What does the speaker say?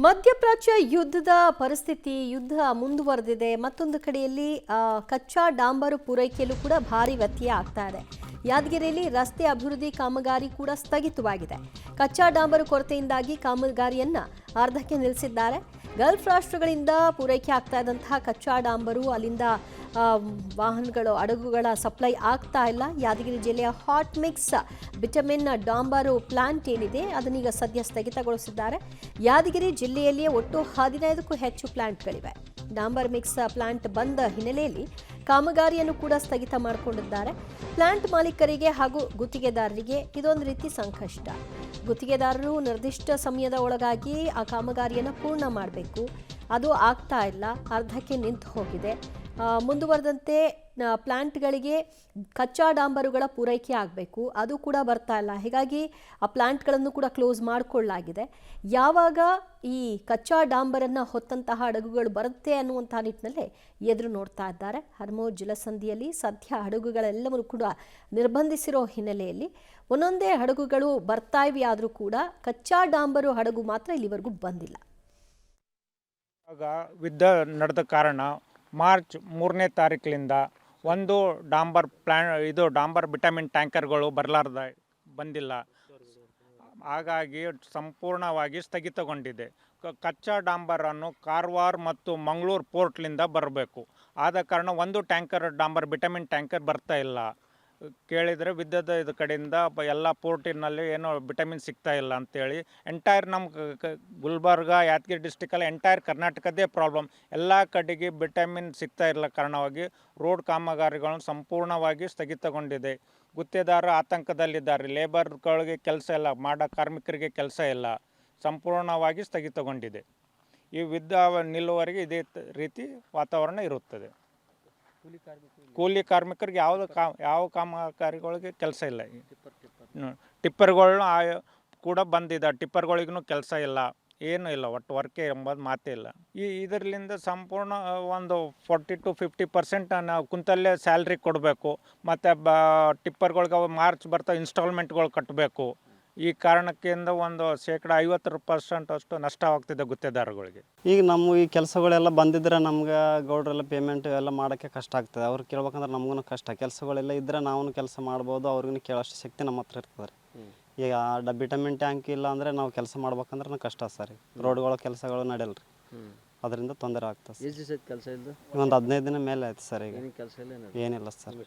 ಮಧ್ಯಪ್ರಾಚ್ಯ ಯುದ್ಧದ ಪರಿಸ್ಥಿತಿ ಮುಂದುವರೆದಿದೆ. ಮತ್ತೊಂದು ಕಡೆಯಲ್ಲಿ ಕಚ್ಚಾ ಡಾಂಬರು ಪೂರೈಕೆಯಲ್ಲೂ ಕೂಡ ಭಾರಿ ವ್ಯತ್ಯಯ ಆಗ್ತಾ ಇದೆ. ಯಾದಗಿರಿಯಲ್ಲಿ ರಸ್ತೆ ಅಭಿವೃದ್ಧಿ ಕಾಮಗಾರಿ ಕೂಡ ಸ್ಥಗಿತವಾಗಿದೆ. ಕಚ್ಚಾ ಡಾಂಬರು ಕೊರತೆಯಿಂದಾಗಿ ಕಾಮಗಾರಿಯನ್ನ ಅರ್ಧಕ್ಕೆ ನಿಲ್ಲಿಸಿದ್ದಾರೆ. ಗಲ್ಫ್ ರಾಷ್ಟ್ರಗಳಿಂದ ಪೂರೈಕೆ ಆಗ್ತಾ ಇದ್ದಂತಹ ಕಚ್ಚಾ ಡಾಂಬರು ಅಲ್ಲಿಂದ ವಾಹನಗಳು ಹಡಗುಗಳ ಸಪ್ಲೈ ಆಗ್ತಾ ಇಲ್ಲ. ಯಾದಗಿರಿ ಜಿಲ್ಲೆಯ ಹಾಟ್ ಮಿಕ್ಸ್ ಬಿಟಮಿನ್ ಡಾಂಬರು ಪ್ಲಾಂಟ್ ಏನಿದೆ ಅದನ್ನೀಗ ಸದ್ಯ ಸ್ಥಗಿತಗೊಳಿಸಿದ್ದಾರೆ. ಯಾದಗಿರಿ ಜಿಲ್ಲೆಯಲ್ಲಿಯೇ ಒಟ್ಟು 15ಕ್ಕೂ ಹೆಚ್ಚು ಪ್ಲಾಂಟ್ಗಳಿವೆ. ಡಾಂಬರ್ ಮಿಕ್ಸ್ ಪ್ಲಾಂಟ್ ಬಂದ ಹಿನ್ನೆಲೆಯಲ್ಲಿ ಕಾಮಗಾರಿಯನ್ನು ಕೂಡ ಸ್ಥಗಿತ ಮಾಡಿಕೊಂಡಿದ್ದಾರೆ. ಪ್ಲಾಂಟ್ ಮಾಲೀಕರಿಗೆ ಹಾಗೂ ಗುತ್ತಿಗೆದಾರರಿಗೆ ಇದೊಂದು ರೀತಿ ಸಂಕಷ್ಟ. ಗುತ್ತಿಗೆದಾರರು ನಿರ್ದಿಷ್ಟ ಸಮಯದ ಒಳಗಾಗಿ ಆ ಕಾಮಗಾರಿಯನ್ನು ಪೂರ್ಣ ಮಾಡಬೇಕು, ಅದು ಆಗ್ತಾ ಇಲ್ಲ, ಅರ್ಧಕ್ಕೆ ನಿಂತು ಹೋಗಿದೆ. ಮುಂದುವರೆದಂತೆ ಪ್ಲಾಂಟ್ಗಳಿಗೆ ಕಚ್ಚಾ ಡಾಂಬರುಗಳ ಪೂರೈಕೆ ಆಗಬೇಕು, ಅದು ಕೂಡ ಬರ್ತಾ ಇಲ್ಲ. ಹೀಗಾಗಿ ಆ ಪ್ಲಾಂಟ್ಗಳನ್ನು ಕೂಡ ಕ್ಲೋಸ್ ಮಾಡಿಕೊಳ್ಳಲಾಗಿದೆ. ಯಾವಾಗ ಈ ಕಚ್ಚಾ ಡಾಂಬರನ್ನು ಹೊತ್ತಂತಹ ಹಡಗುಗಳು ಬರುತ್ತೆ ಅನ್ನುವಂಥ ನಿಟ್ಟಿನಲ್ಲೇ ಎದುರು ನೋಡ್ತಾ ಇದ್ದಾರೆ. ಹರ್ಮೋಜ್ ಜಲಸಂಧಿಯಲ್ಲಿ ಸದ್ಯ ಹಡಗುಗಳೆಲ್ಲವೂ ಕೂಡ ನಿರ್ಬಂಧಿಸಿರೋ ಹಿನ್ನೆಲೆಯಲ್ಲಿ ಒಂದೊಂದೇ ಹಡಗುಗಳು ಬರ್ತಾ ಇವೆ. ಆದರೂ ಕೂಡ ಕಚ್ಚಾ ಡಾಂಬರು ಹಡಗು ಮಾತ್ರ ಇಲ್ಲಿವರೆಗೂ ಬಂದಿಲ್ಲ. ಯುದ್ಧ ನಡೆದ ಕಾರಣ ಮಾರ್ಚ್ 3ನೇ ತಾರೀಕಿನಿಂದ ಒಂದು ಡಾಂಬರ್ ಬಿಟಮಿನ್ ಟ್ಯಾಂಕರ್ಗಳು ಬಂದಿಲ್ಲ. ಹಾಗಾಗಿ ಸಂಪೂರ್ಣವಾಗಿ ಸ್ಥಗಿತಗೊಂಡಿದೆ. ಕಚ್ಚಾ ಡಾಂಬರನ್ನು ಕಾರವಾರ ಮತ್ತು ಮಂಗಳೂರು ಪೋರ್ಟ್ಲಿಂದ ಬರಬೇಕು. ಆದ ಕಾರಣ ಒಂದು ಡಾಂಬರ್ ಬಿಟಮಿನ್ ಟ್ಯಾಂಕರ್ ಬರ್ತಾ ಇಲ್ಲ. ಕೇಳಿದರೆ ವಿದ್ಯುತ್ ಕಡೆಯಿಂದ ಎಲ್ಲ ಪೋರ್ಟಿನಲ್ಲಿ ಏನೋ ವಿಟಮಿನ್ ಸಿಗ್ತಾ ಇಲ್ಲ ಅಂತೇಳಿ ಎಂಟೈರ್ ನಮ್ಮ ಗುಲ್ಬರ್ಗ ಯಾದಗಿರಿ ಡಿಸ್ಟಿಕಲ್ಲಿ ಎಂಟೈರ್ ಕರ್ನಾಟಕದೇ ಪ್ರಾಬ್ಲಮ್. ಎಲ್ಲ ಕಡೆಗೆ ವಿಟಮಿನ್ ಸಿಗ್ತಾ ಇರಲ್ಲ ಕಾರಣವಾಗಿ ರೋಡ್ ಕಾಮಗಾರಿಗಳನ್ನು ಸಂಪೂರ್ಣವಾಗಿ ಸ್ಥಗಿತಗೊಂಡಿದೆ. ಗುತ್ತೇದಾರ ಆತಂಕದಲ್ಲಿದ್ದಾರೆ. ಲೇಬರ್ಗಳಿಗೆ ಕೆಲಸ ಇಲ್ಲ, ಮಾಡೋ ಕಾರ್ಮಿಕರಿಗೆ ಕೆಲಸ ಇಲ್ಲ, ಸಂಪೂರ್ಣವಾಗಿ ಸ್ಥಗಿತಗೊಂಡಿದೆ. ಈ ಯುದ್ಧ ನಿಲ್ಲುವವರೆಗೆ ಇದೇ ರೀತಿ ವಾತಾವರಣ ಇರುತ್ತದೆ. ಕೂಲಿ ಕಾರ್ಮಿಕರಿಗೆ ಯಾವ ಕಾಮಗಾರಿಗಳಿಗೆ ಕೆಲಸ ಇಲ್ಲ. ಟಿಪ್ಪರ್ಗಳು ಕೂಡ ಬಂದಿದೆ, ಟಿಪ್ಪರ್ಗಳಿಗೂ ಕೆಲಸ ಇಲ್ಲ, ಏನೂ ಇಲ್ಲ, ಒಟ್ಟು ವರ್ಕೆ ಎಂಬುದು ಮಾತೇ ಇಲ್ಲ. ಇದರಿಂದ ಸಂಪೂರ್ಣ ಒಂದು 40 to 50% ನಾವು ಕುಂತಲ್ಲೇ ಸ್ಯಾಲ್ರಿ ಕೊಡಬೇಕು. ಮತ್ತು ಟಿಪ್ಪರ್ಗಳಿಗೆ ಮಾರ್ಚ್ ಬರ್ತಾ ಇನ್ಸ್ಟಾಲ್ಮೆಂಟ್ಗಳು ಕಟ್ಟಬೇಕು. ಈ ಕಾರಣಕ್ಕಿಂತ ಒಂದು 50% ಅಷ್ಟು ನಷ್ಟವಾಗ್ತಿದೆ ಗುತ್ತೇದಾರಗಳಿಗೆ. ಈಗ ನಮ್ಮ ಈ ಕೆಲಸಗಳೆಲ್ಲ ಬಂದಿದ್ರೆ ನಮ್ಗೆ ಗೌಡ್ರೆಲ್ಲ ಪೇಮೆಂಟ್ ಎಲ್ಲ ಮಾಡೋಕ್ಕೆ ಕಷ್ಟ ಆಗ್ತದೆ. ಅವ್ರು ಕೇಳ್ಬೇಕಂದ್ರೆ ನಮಗೂ ಕಷ್ಟ. ಕೆಲಸಗಳೆಲ್ಲ ಇದ್ದರೆ ನಾವು ಕೆಲಸ ಮಾಡ್ಬೋದು, ಅವ್ರಿಗೂ ಕೇಳೋಷ್ಟು ಶಕ್ತಿ ನಮ್ಮ ಹತ್ರ ಇರ್ತದೆ. ಈಗ ವಿಟಮಿನ್ ಟ್ಯಾಂಕ್ ಇಲ್ಲ ಅಂದರೆ ನಾವು ಕೆಲಸ ಮಾಡ್ಬೇಕಂದ್ರೆ ಕಷ್ಟ ಸರ್. ರೋಡ್ಗಳ ಕೆಲಸಗಳು ನಡೆಯಲ್ಲ ರೀ, ಅದರಿಂದ ತೊಂದರೆ ಆಗ್ತದೆ. ಕೆಲಸ ಇಲ್ಲ, ಒಂದು 15 ದಿನ ಮೇಲೆ ಆಯ್ತು ಸರ್. ಈಗ ಕೆಲಸ ಇಲ್ಲ, ಏನಿಲ್ಲ ಸರ್.